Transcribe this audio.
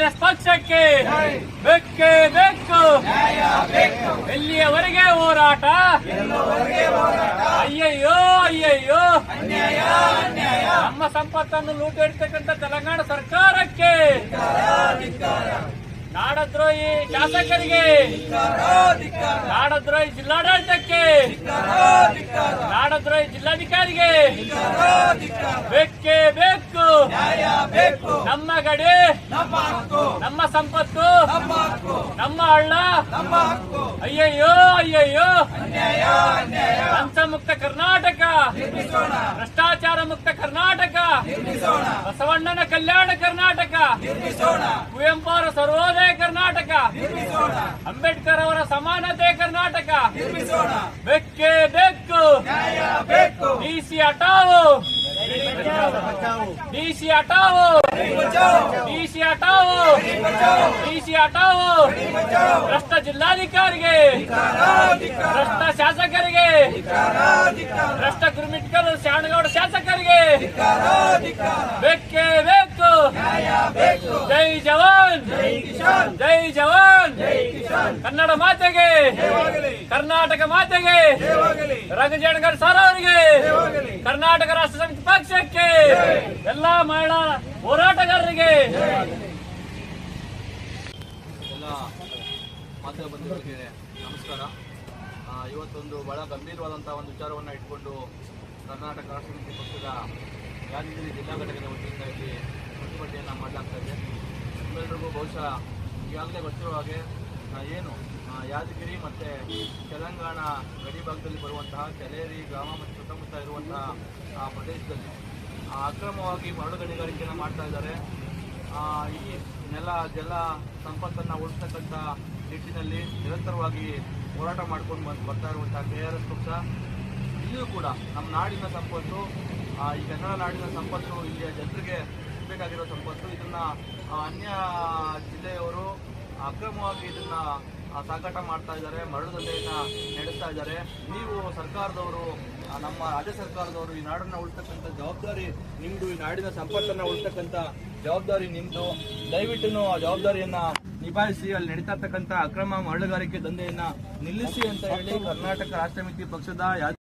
ಕಾಂಗ್ರೆಸ್ ಪಕ್ಷಕ್ಕೆ ಬೇಕೇ ಬೇಕು. ಎಲ್ಲಿಯವರೆಗೆ ಹೋರಾಟ? ಅಯ್ಯಯ್ಯೋ ಅಯ್ಯಯ್ಯೋ, ನಮ್ಮ ಸಂಪತ್ತನ್ನು ಲೂಟಿಡ್ತಕ್ಕಂಥ ತೆಲಂಗಾಣ ಸರ್ಕಾರಕ್ಕೆ, ನಾಡದ್ರೋಹಿ ಶಾಸಕರಿಗೆ, ನಾಡದ್ರೋಹಿ ಜಿಲ್ಲಾಡಳಿತಕ್ಕೆ, ನಾಡದ್ರೋಹಿ ಜಿಲ್ಲಾಧಿಕಾರಿಗೆ ಬೇಕೇ ಬೇಕು. ನಮ್ಮ ಗಡಿ, ನಮ್ಮ ಸಂಪತ್ತು, ನಮ್ಮ ಹಳ್ಳ. ಅಯ್ಯಯ್ಯೋ ಅಯ್ಯಯ್ಯೋ, ಲಂಚ ಮುಕ್ತ ಕರ್ನಾಟಕ, ಭ್ರಷ್ಟಾಚಾರ ಮುಕ್ತ ಕರ್ನಾಟಕ, ಬಸವಣ್ಣನ ಕಲ್ಯಾಣ ಕರ್ನಾಟಕ, ಕುವೆಂಪು ಅವರ ಸರ್ವೋದಯ ಕರ್ನಾಟಕ, ಅಂಬೇಡ್ಕರ್ ಅವರ ಸಮಾನತೆ ಕರ್ನಾಟಕ ಬೇಕೇ ಬೇಕು. ಡಿಸಿ ಹಟಾವೋ, ಡಿಸಿ ಹಟಾವೋ, ಡಿಸಿ ಹಟಾವೋ, ಡಿಸಿ ಹಟಾವೋ. ಭ್ರಷ್ಟ ಜಿಲ್ಲಾಧಿಕಾರಿಗೆ, ಭ್ರಷ್ಟ ಶಾಸಕರಿಗೆ, ಭ್ರಷ್ಟ ಗುರುಮಿಟ್ಕಲ್ ಶಾಣಗೌಡ ಶಾಸಕರಿಗೆ ಬೇಕೇ ಬೇಕು. ಜೈ ಜವಾನ್, ಜೈ ಜವಾನ್. ಕನ್ನಡ ಮಾತೆಗೆ, ಕರ್ನಾಟಕ ಮಾತೆಗೆ, ರಘುಜಣಗರ್ ಸರ್ ಅವರಿಗೆ, ಕರ್ನಾಟಕ ರಾಷ್ಟ್ರ ಸಮಿತಿ ಪಕ್ಷಕ್ಕೆ, ಎಲ್ಲಾ ಮಹಿಳಾ ಹೋರಾಟಗಾರರಿಗೆ, ಎಲ್ಲ ಮಾಧ್ಯಮ ಬಂಧುಗಳಿಗೆ ನಮಸ್ಕಾರ. ಇವತ್ತೊಂದು ಬಹಳ ಗಂಭೀರವಾದಂತಹ ಒಂದು ವಿಚಾರವನ್ನು ಇಟ್ಕೊಂಡು ಕರ್ನಾಟಕ ರಾಷ್ಟ್ರ ಸಮಿತಿ ಪಕ್ಷದ ಯಾದಗಿರಿ ಜಿಲ್ಲಾ ಘಟಕದ ವತಿಯಿಂದ ಇಲ್ಲಿ ಪ್ರತಿಭಟನೆಯನ್ನು ಮಾಡಲಾಗ್ತಾ ಇದೆ. ನಿಮ್ಮೆಲ್ಲರಿಗೂ ಬಹುಶಃ ಈಗಾಗಲೇ ಗೊತ್ತಿರುವ ಹಾಗೆ ಏನು ಯಾದಗಿರಿ ಮತ್ತು ತೆಲಂಗಾಣ ಗಡಿ ಭಾಗದಲ್ಲಿ ಬರುವಂತಹ ಕೆಲೇರಿ ಗ್ರಾಮ ಮತ್ತು ಸುತ್ತಮುತ್ತ ಇರುವಂತಹ ಆ ಪ್ರದೇಶದಲ್ಲಿ ಅಕ್ರಮವಾಗಿ ಮರಳು ಗಣಿಗಾರಿಕೆಯನ್ನು ಮಾಡ್ತಾ ಇದ್ದಾರೆ. ಈ ಜಲ ಸಂಪತ್ತನ್ನು ಉಳಿಸ್ತಕ್ಕಂಥ ನಿಟ್ಟಿನಲ್ಲಿ ನಿರಂತರವಾಗಿ ಹೋರಾಟ ಮಾಡ್ಕೊಂಡು ಬರ್ತಾ ಇರುವಂತಹ KRS ಪಕ್ಷ ಇಲ್ಲಿಯೂ ಕೂಡ ನಮ್ಮ ನಾಡಿನ ಸಂಪತ್ತು, ಈ ಕನ್ನಡ ನಾಡಿನ ಸಂಪತ್ತು, ಇಲ್ಲಿಯ ಜನರಿಗೆ ಬೇಕಾಗಿರೋ ಸಂಪತ್ತು, ಇದನ್ನು ಅನ್ಯ ಜಿಲ್ಲೆಯವರು ಅಕ್ರಮವಾಗಿ ಇದನ್ನು ಸಾಗಾಟ ಮಾಡ್ತಾ ಇದ್ದಾರೆ, ಮರಳು ದಂಧೆಯನ್ನು ನಡೆಸ್ತಾ ಇದ್ದಾರೆ. ನೀವು ಸರ್ಕಾರದವರು, ನಮ್ಮ ರಾಜ್ಯ ಸರ್ಕಾರದವರು ಈ ನಾಡನ್ನು ಉಳಿಸ್ತಕ್ಕಂಥ ಜವಾಬ್ದಾರಿ ನಿಮ್ಮದು, ಈ ನಾಡಿನ ಸಂಪತ್ತನ್ನು ಉಳಿಸ್ತಕ್ಕಂಥ ಜವಾಬ್ದಾರಿ ನಿಮ್ಮದು. ದಯವಿಟ್ಟು ಆ ಜವಾಬ್ದಾರಿಯನ್ನು ನಿಭಾಯಿಸಿ ಅಲ್ಲಿ ನಡೀತಾ ಇರ್ತಕ್ಕಂಥ ಅಕ್ರಮ ಮರಳುಗಾರಿಕೆ ದಂಧೆಯನ್ನು ನಿಲ್ಲಿಸಿ ಅಂತ ಹೇಳಿ ಕರ್ನಾಟಕ ರಾಷ್ಟ್ರ ಸಮಿತಿ ಪಕ್ಷದ